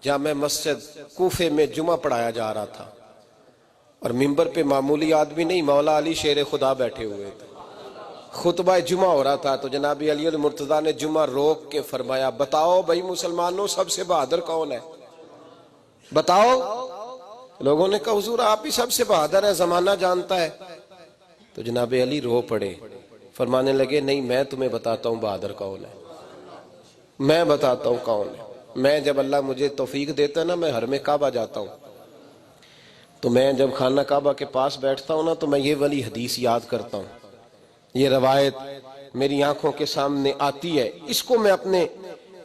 जामे मस्जिद कूफे में जुमा पढ़ाया जा रहा था और मिंबर पे मामूली आदमी नहीं, मौला अली शेर खुदा बैठे हुए थे। खुतबा जुमा हो रहा था तो जनाब अली अल मुर्तजा ने जुमा रोक के फरमाया, बताओ भाई मुसलमानों सबसे बहादुर कौन है, बताओ। लोगों ने कहा हुजूर आप ही सबसे बहादुर है, जमाना जानता है। तो जनाब अली रो पड़े, फरमाने लगे नहीं, मैं तुम्हें बताता हूँ बहादुर कौन है, मैं बताता हूँ कौन है। मैं जब अल्लाह मुझे तौफीक देता है ना, मैं हर में काबा जाता हूँ, तो मैं जब खाना काबा के पास बैठता हूँ ना, तो मैं ये वाली हदीस याद करता हूँ, ये रवायत मेरी आंखों के सामने आती है, इसको मैं अपने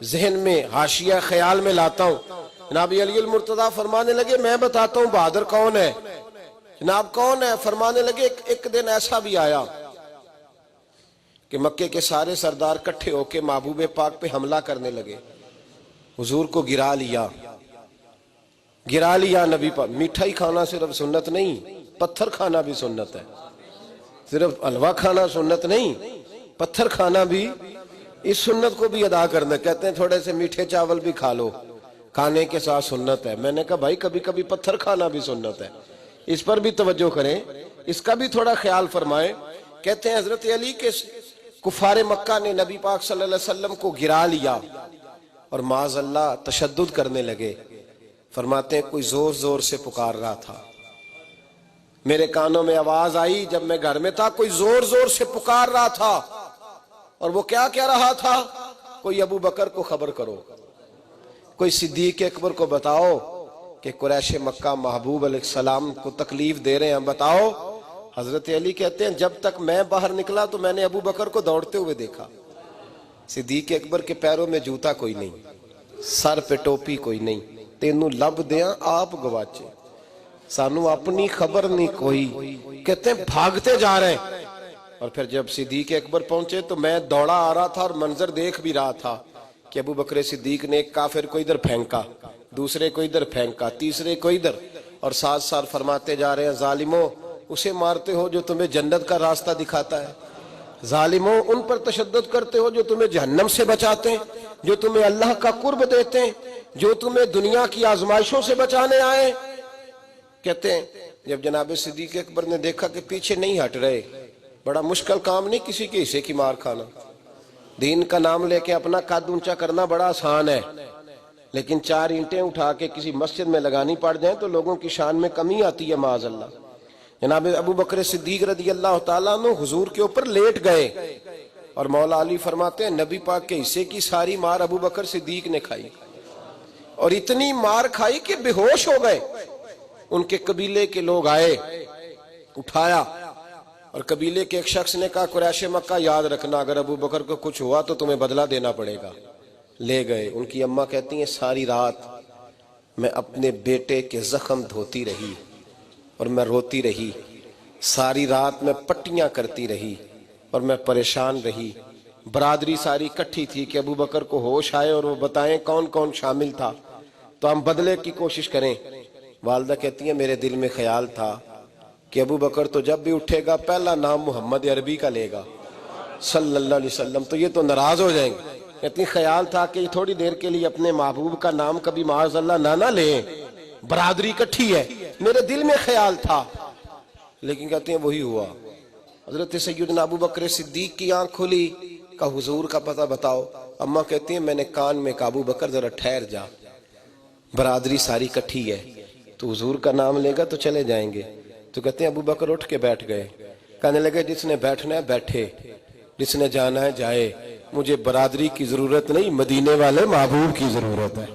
जहन में हाशिया ख्याल में लाता हूँ। जनाब अली अल मुर्तजा फरमाने लगे मैं बताता हूँ बहादुर कौन है। जनाब कौन है? फरमाने लगे एक दिन ऐसा भी आया कि मक्के के सारे सरदार इकट्ठे होके महबूब पाक पे हमला करने लगे, हुजूर को गिरा लिया नबी पर। मीठा ही खाना सिर्फ सुन्नत नहीं, पत्थर खाना भी सुन्नत है। सिर्फ हलवा खाना सुन्नत नहीं, पत्थर खाना भी, इस सुन्नत को भी अदा करना। कहते हैं थोड़े से मीठे चावल भी खा लो, खाने के साथ सुन्नत है। मैंने कहा भाई कभी कभी पत्थर खाना भी सुन्नत है, इस पर भी तवज्जो करें, इसका भी थोड़ा ख्याल फरमाएं। कहते हैं हजरत अली के कुफारे मक्का ने नबी पाक सल्लल्लाहु अलैहि वसल्लम को गिरा लिया और माज़अल्लाह तशद्दुद करने लगे। फरमाते हैं कोई जोर जोर से पुकार रहा था, मेरे कानों में आवाज आई जब मैं घर में था, कोई जोर जोर से पुकार रहा था। और वो क्या कह रहा था? कोई अबू बकर को खबर करो, कोई सिद्दीक अकबर को बताओ कि कुरैश मक्का महबूब अलैहिस्सलाम को तकलीफ दे रहे हैं, बताओ। हजरत अली कहते हैं जब तक मैं बाहर निकला तो मैंने अबू बकर को दौड़ते हुए देखा, सिद्दीक अकबर के पैरों में जूता कोई नहीं, सर पे टोपी कोई नहीं, तेनू लब दिया आप गवाचे, सानू अपनी खबर नहीं कोई। कहते हैं भागते जा रहे हैं। और फिर जब सिद्दीक अकबर पहुंचे तो मैं दौड़ा आ रहा था और मंजर देख भी रहा था कि अबू बकर सिद्दीक ने एक काफिर को इधर फेंका, दूसरे को इधर फेंका, तीसरे को इधर, और साथ साथ फरमाते जा रहे हैं जालिमों उसे मारते हो जो तुम्हें जन्नत का रास्ता दिखाता है, जालिमों उन पर तशद्दुद करते हो जो तुम्हें जहन्नम से बचाते हैं, जो तुम्हें अल्लाह का कुर्ब देते हैं, जो तुम्हें दुनिया की आजमाइशों से बचाने आए। कहते हैं जब जनाब सिद्दीक अकबर ने देखा कि पीछे नहीं हट रहे, बड़ा मुश्किल काम नहीं किसी के हिस्से की मार खाना, दीन का नाम लेके अपना कद ऊंचा करना बड़ा आसान है, लेकिन 4 ईंटें उठा के किसी मस्जिद में लगानी पड़ जाए तो लोगों की शान में कमी आती है माज़अल्लाह। जनाब अबू बकर सिद्दीक रज़ी अल्लाह तआला अन्हु हुजूर के ऊपर लेट गए और मौला अली फरमाते हैं नबी पाक के हिस्से की सारी मार अबू बकर सिद्दीक ने खाई, और इतनी मार खाई कि बेहोश हो गए। उनके कबीले के लोग आए, उठाया, और कबीले के एक शख्स ने कहा कुरैश मक्का याद रखना अगर अबू बकर को कुछ हुआ तो तुम्हें बदला देना पड़ेगा। ले गए। उनकी अम्मा कहती हैं सारी रात मैं अपने बेटे के जख्म धोती रही और मैं रोती रही, सारी रात मैं पट्टियां करती रही और मैं परेशान रही। बरादरी सारी इकट्ठी थी कि अबू बकर को होश आए और वो बताएं कौन कौन शामिल था तो हम बदले की कोशिश करें। वालदा कहती है मेरे दिल में ख्याल था कि अबू बकर तो जब भी उठेगा पहला नाम मोहम्मद अरबी का लेगा सल्लल्लाहु अलैहि वसल्लम, तो ये तो नाराज हो जाएंगे। कहती ख्याल था कि थोड़ी देर के लिए अपने महबूब का नाम कभी माज़अल्लाह ना लें, बरादरी इकट्ठी है, मेरे दिल में ख्याल था। लेकिन कहते हैं वही हुआ। हजरत सैयदना अबू बकर सिद्दीक की आंख खुली, का हुजूर का पता बताओ। अम्मा कहती है मैंने कान में कहा अबू बकर जरा ठहर जा, बरादरी सारी इकट्ठी है, तो हुजूर का नाम लेगा तो चले जाएंगे। तो कहते हैं अबू बकर उठ के बैठ गए, कहने लगे जिसने बैठना है बैठे, जिसने जाना है जाए, मुझे बरादरी की जरूरत नहीं, मदीने वाले महबूब की जरूरत है।